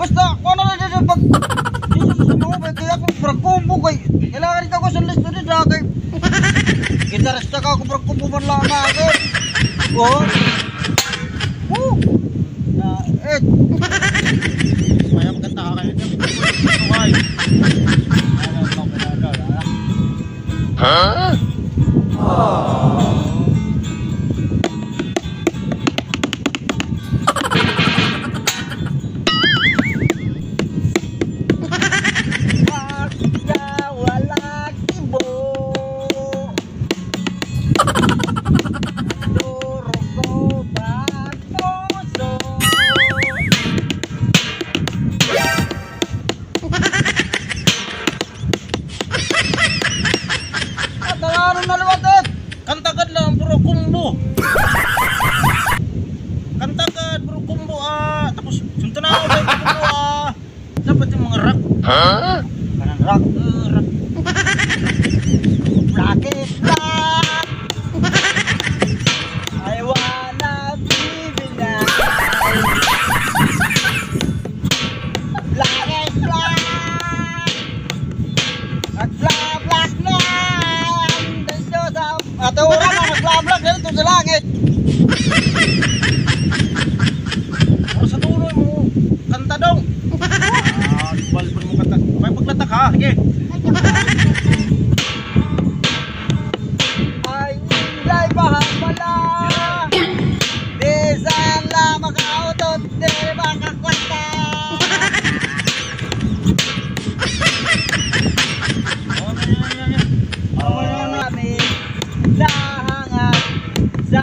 Basta, kung ano na dyan pag... Jesus mo, may kaya akong pragkumbo kay... Kailangan ka ko sa listo din na kay... Gitarista ka ako pragkumbo man lang na kay... Oh! Woo! Eh! Kaya maganda ka kayo dyan. Okay. Huh? Kantagad lang bro kumbo. Kantagad bro kumbo tapos sunta na ako sa kumbo dapat yung mga rock. Huh? Kanang rock. Rock. Rock is rock. I wanna be alive. Black is black. At black black na. At orang na nagblablag dito sa langit. Para sa tuloy mo kanta dong. Balbon mo kanta. May paglatak ha. Sige. Ay hindi bahala. Bisan lang makautot, di makakwasta. Lahangat sa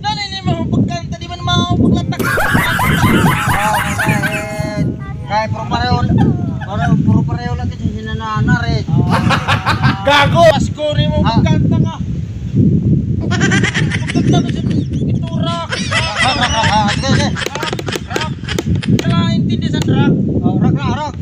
Nanay ni mo pagkanta di man mao paglatak. Kaya puro pareho lang kasi sinanana rin. Gago! Pasko rin mo pagkanta nga. Pagkanta ko siya ito rock. Sige. Rock. Kailangan intindi sa rock. Rock na rock.